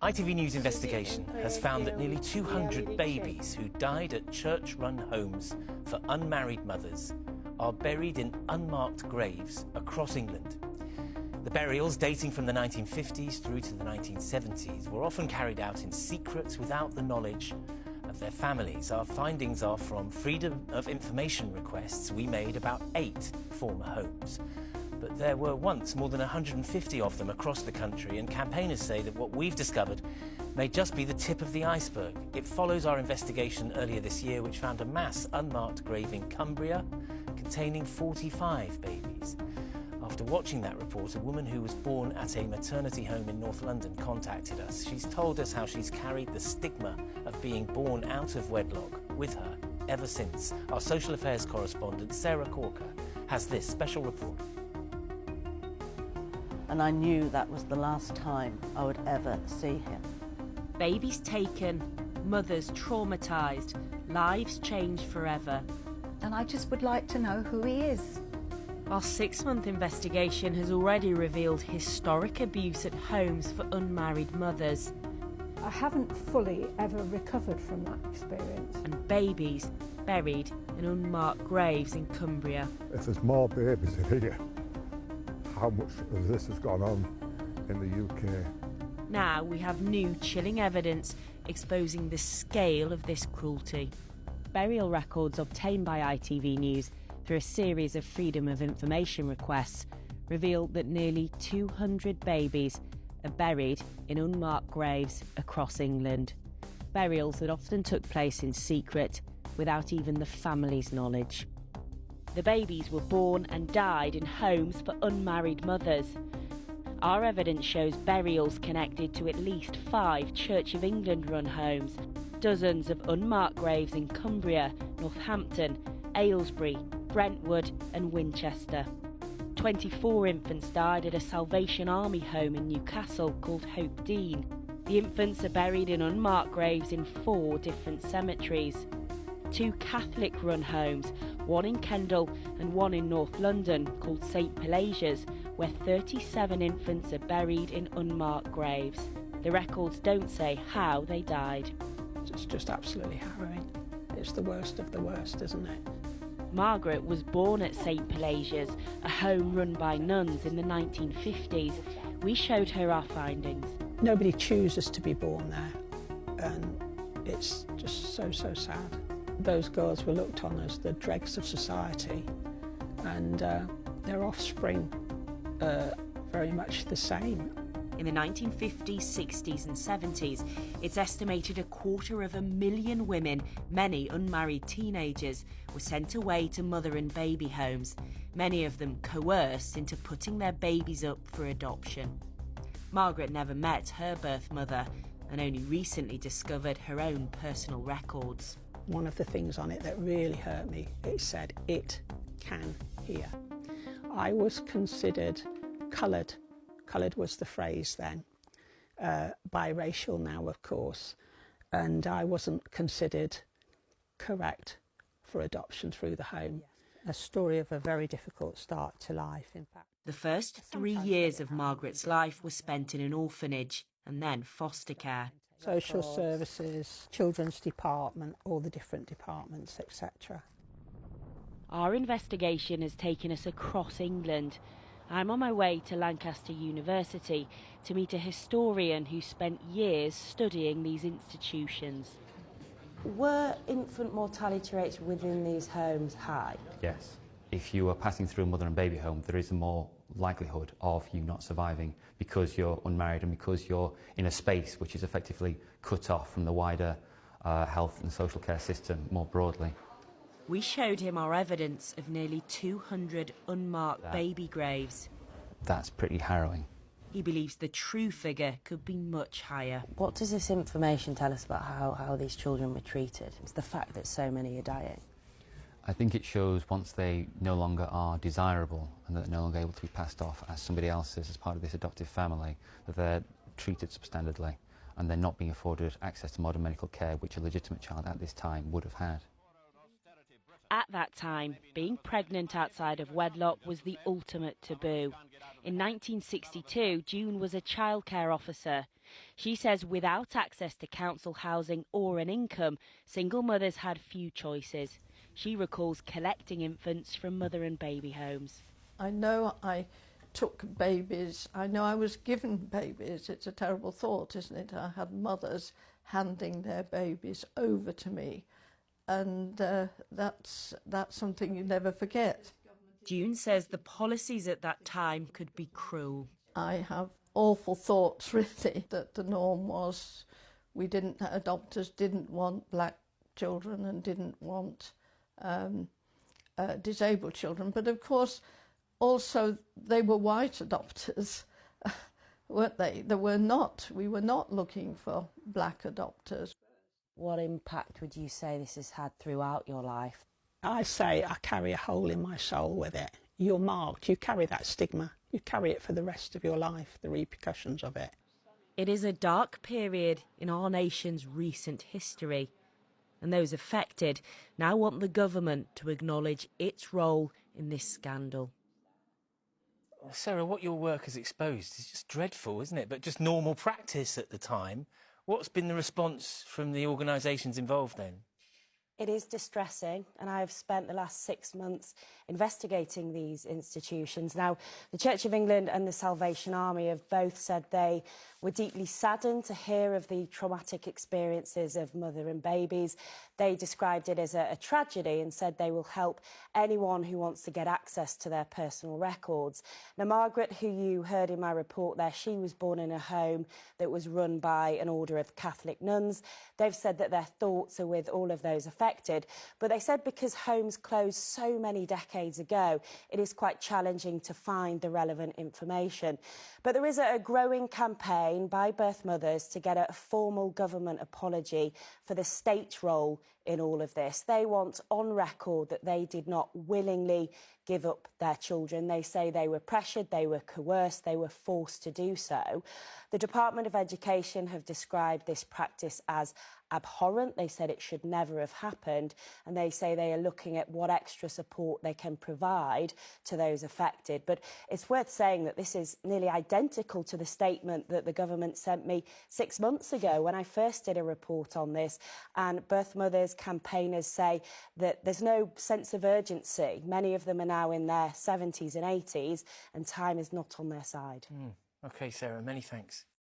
ITV News investigation has found that nearly 200 babies who died at church-run homes for unmarried mothers are buried in unmarked graves across England. The burials, dating from the 1950s through to the 1970s, were often carried out in secret without the knowledge of their families. Our findings are from Freedom of Information requests we made about 8 former homes. But there were once more than 150 of them across the country, and campaigners say that what we've discovered may just be the tip of the iceberg. It follows our investigation earlier this year, which found a mass unmarked grave in Cumbria containing 45 babies. After watching that report, a woman who was born at a maternity home in North London contacted us. She's told us how she's carried the stigma of being born out of wedlock with her ever since. Our social affairs correspondent, Sarah Corker, has this special report. And I knew that was the last time I would ever see him. Babies taken, mothers traumatised, lives changed forever. And I just would like to know who he is. Our 6-month investigation has already revealed historic abuse at homes for unmarried mothers. I haven't fully ever recovered from that experience. And babies buried in unmarked graves in Cumbria. If there's more babies here, how much of this has gone on in the UK? Now we have new chilling evidence exposing the scale of this cruelty. Burial records obtained by ITV News through a series of Freedom of Information requests reveal that nearly 200 babies are buried in unmarked graves across England. Burials that often took place in secret without even the family's knowledge. The babies were born and died in homes for unmarried mothers. Our evidence shows burials connected to at least 5 Church of England run homes, dozens of unmarked graves in Cumbria, Northampton, Aylesbury, Brentwood and Winchester. 24 infants died at a Salvation Army home in Newcastle called Hope Dean. The infants are buried in unmarked graves in 4 different cemeteries. 2 Catholic-run homes, one in Kendal and one in North London called St Pelasia's, where 37 infants are buried in unmarked graves. The records don't say how they died. It's just absolutely harrowing. It's the worst of the worst, isn't it? Margaret was born at St Pelasia's, a home run by nuns in the 1950s. We showed her our findings. Nobody chooses to be born there, and it's just so sad. Those girls were looked on as the dregs of society, and their offspring very much the same. In the 1950s, 60s and 70s, it's estimated 250,000 women, many unmarried teenagers, were sent away to mother and baby homes, many of them coerced into putting their babies up for adoption. Margaret never met her birth mother and only recently discovered her own personal records. One of the things on it that really hurt me, it said, "It can hear." I was considered coloured. Coloured was the phrase then. Biracial now, of course. And I wasn't considered correct for adoption through the home. A story of a very difficult start to life, in fact. The first 3 years of Margaret's life were spent in an orphanage and then foster care. Social services, children's department, all the different departments, etc. Our investigation has taken us across England. I'm on my way to Lancaster University to meet a historian who spent years studying these institutions. Were infant mortality rates within these homes high? Yes. If you are passing through a mother and baby home, there is a more likelihood of you not surviving because you're unmarried and because you're in a space which is effectively cut off from the wider health and social care system more broadly. We showed him our evidence of nearly 200 unmarked baby graves. That's pretty harrowing. He believes the true figure could be much higher. What does this information tell us about how these children were treated? It's the fact that so many are dying. I think it shows once they no longer are desirable and that they're no longer able to be passed off as somebody else's, as part of this adoptive family, that they're treated substandardly and they're not being afforded access to modern medical care, which a legitimate child at this time would have had. At that time, being pregnant outside of wedlock was the ultimate taboo. In 1962, June was a childcare officer. She says without access to council housing or an income, single mothers had few choices. She recalls collecting infants from mother and baby homes. I know I took babies, I know I was given babies. It's a terrible thought, isn't it? I had mothers handing their babies over to me, and that's something you never forget. June says the policies at that time could be cruel. I have awful thoughts, really, that the norm was adopters didn't want black children and didn't want disabled children. But of course, also they were white adopters, weren't they? We were not looking for black adopters. What impact would you say this has had throughout your life? I say I carry a hole in my soul with it. You're marked, you carry that stigma. You carry it for the rest of your life, the repercussions of it. It is a dark period in our nation's recent history, and those affected now want the government to acknowledge its role in this scandal. Sarah, what your work has exposed is just dreadful, isn't it? But just normal practice at the time. What's been the response from the organisations involved then? It is distressing, and I have spent the last 6 months investigating these institutions. Now, the Church of England and the Salvation Army have both said they were deeply saddened to hear of the traumatic experiences of mother and babies. They described it as a tragedy and said they will help anyone who wants to get access to their personal records. Now, Margaret, who you heard in my report there, she was born in a home that was run by an order of Catholic nuns. They've said that their thoughts are with all of those affected, but they said because homes closed so many decades ago, it is quite challenging to find the relevant information. But there is a growing campaign by birth mothers to get a formal government apology for the state's role in all of this. They want on record that they did not willingly give up their children. They say they were pressured, they were coerced, they were forced to do so. The Department of Education have described this practice as abhorrent. They said it should never have happened, and they say they are looking at what extra support they can provide to those affected. But it's worth saying that this is nearly identical to the statement that the government sent me 6 months ago when I first did a report on this, and birth mothers, campaigners say that there's no sense of urgency. Many of them are now in their 70s and 80s, and time is not on their side. OK, Sarah, many thanks.